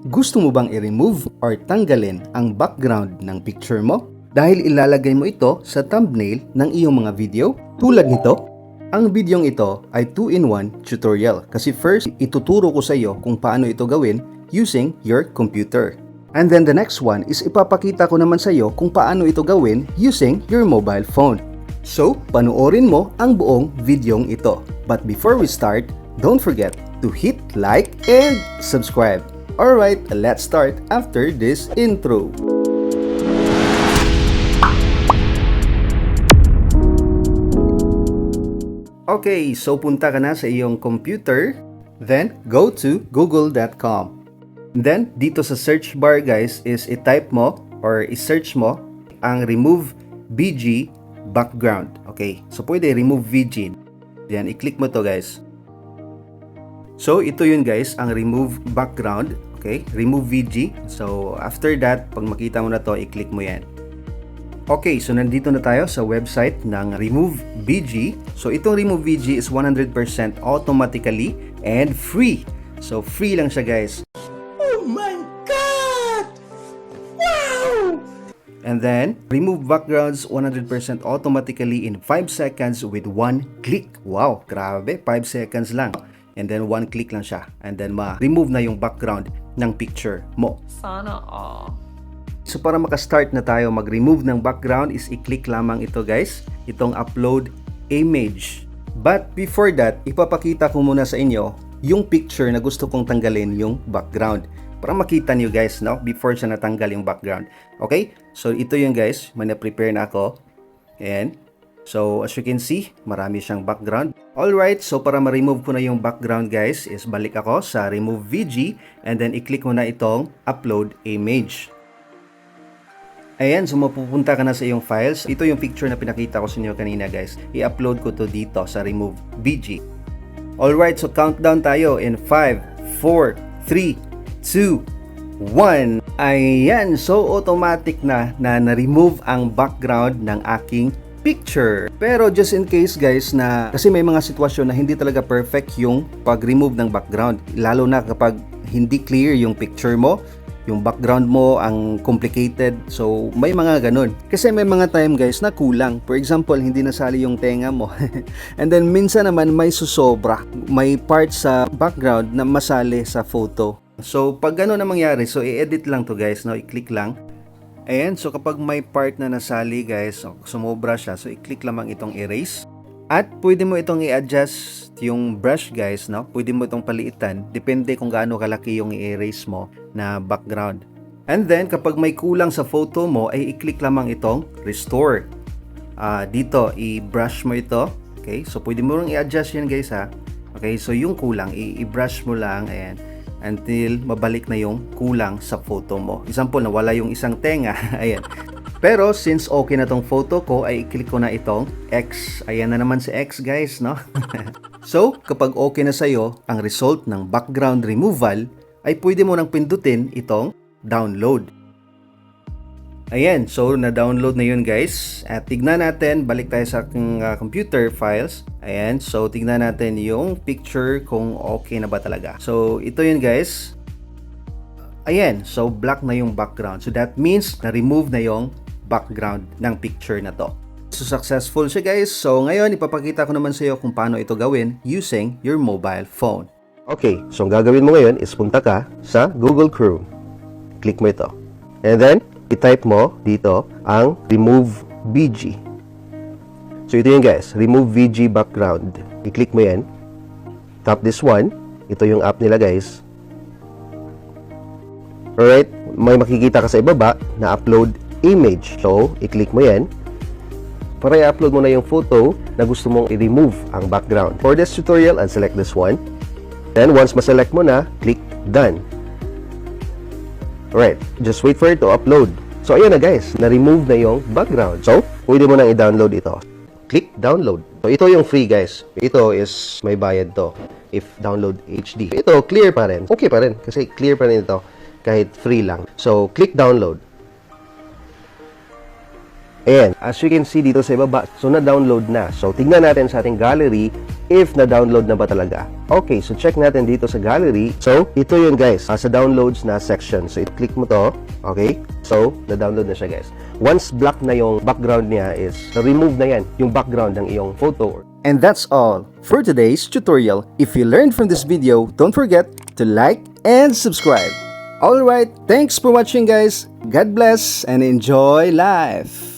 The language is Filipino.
Gusto mo bang i-remove or tanggalin ang background ng picture mo? Dahil ilalagay mo ito sa thumbnail ng iyong mga video? Tulad nito, ang videong ito ay 2-in-1 tutorial kasi first, ituturo ko sa iyo kung paano ito gawin using your computer. And then the next one is ipapakita ko naman sa iyo kung paano ito gawin using your mobile phone. So, panoorin mo ang buong videong ito. But before we start, don't forget to hit like and subscribe. Alright, let's start after this intro. Okay, so punta ka na sa iyong computer, then go to google.com. Then, dito sa search bar guys is i-type mo or i-search mo ang remove VG background. Okay, so pwede remove VG. Yan, i-click mo to guys. So, ito yun guys, ang remove background. Okay, remove VG. So, after that, pag makita mo na to, i-click mo yan. Okay, so nandito na tayo sa website ng Remove VG. So, itong Remove VG is 100% automatically and free. So, free lang siya guys. Oh my God! Wow! And then, remove backgrounds 100% automatically in 5 seconds with 1 click. Wow, grabe, 5 seconds lang. And then 1 click lang siya. And then ma-remove na yung background ng picture mo. Sana all. So para maka-start na tayo mag-remove ng background is i-click lamang ito guys, itong upload image. But before that, ipapakita ko muna sa inyo yung picture na gusto kong tanggalin yung background. Para makita niyo guys, no? Before siya natanggal yung background. Okay? So ito yung guys, may na-prepare na ako. And so as you can see, marami siyang background. Alright, so para ma-remove ko na yung background guys, is balik ako sa Remove VG and then i-click mo na itong Upload Image. Ayan, so mapupunta ka na sa iyong files. Ito yung picture na pinakita ko sa inyo kanina guys. I-upload ko to dito sa Remove VG. Alright, so countdown tayo in 5, 4, 3, 2, 1. Ayan, so automatic na na-remove ang background ng aking picture. Pero just in case guys na kasi may mga sitwasyon na hindi talaga perfect yung pag-remove ng background. Lalo na kapag hindi clear yung picture mo, yung background mo ang complicated. So may mga ganun. Kasi may mga time guys na kulang. For example, hindi nasali yung tenga mo. And then minsan naman may susobra. May part sa background na masali sa photo. So pag gano'n na mangyari, so i-edit lang to guys, no? I-click lang. Ayan, so kapag may part na nasali guys, sumobra siya, so i-click lamang itong erase. At pwede mo itong i-adjust yung brush guys, no? Pwede mo itong paliitan, depende kung gaano kalaki yung i-erase mo na background. And then kapag may kulang sa photo mo, ay i-click lamang itong restore. Dito, i-brush mo ito. Okay, so pwede mo rin i-adjust yan guys ha. Okay, so yung kulang, i-brush mo lang, ayan, until mabalik na yung kulang sa photo mo. Example, nawala yung isang tenga. Ayan. Pero since okay na tong photo ko, ay i-click ko na itong X. Ayan na naman si X guys, no? So, kapag okay na sa'yo ang result ng background removal, ay pwede mo nang pindutin itong download. Ayan, so na-download na yun guys. At tignan natin, balik tayo sa aking computer files. Ayan, so tignan natin yung picture kung okay na ba talaga. So ito yun guys. Ayan, so black na yung background. So that means na-remove na yung background ng picture na to. So successful siya guys. So ngayon, ipapakita ko naman sa iyo kung paano ito gawin using your mobile phone. Okay, so ang gagawin mo ngayon is punta ka sa Google Chrome. Click mo ito. And then, i-type mo dito ang Remove VG. So ito yun guys, Remove VG Background. I-click mo yan. Tap this one. Ito yung app nila guys. Alright, may makikita ka sa ibaba na upload image. So, i-click mo yan. Para i-upload mo na yung photo na gusto mong i-remove ang background. For this tutorial, I'll select this one. Then, once ma-select mo na, click Done. Alright, just wait for it to upload. So, ayan na guys, na-remove na yung background. So, pwede mo nang i-download ito. Click Download. So, ito yung free guys. Ito is may bayad to if download HD. Ito, clear pa rin. Okay pa rin kasi clear pa rin ito kahit free lang. So, click Download. Ayan, as you can see dito sa ibaba, so na-download na. So, tignan natin sa ating gallery if na-download na ba talaga. Okay, so check natin dito sa gallery. So, ito yun guys, sa downloads na section. So, i-click mo to. Okay? So, na-download na siya guys. Once black na yung background niya is, remove na yan yung background ng iyong photo. And that's all for today's tutorial. If you learned from this video, don't forget to like and subscribe. Alright, thanks for watching guys. God bless and enjoy life.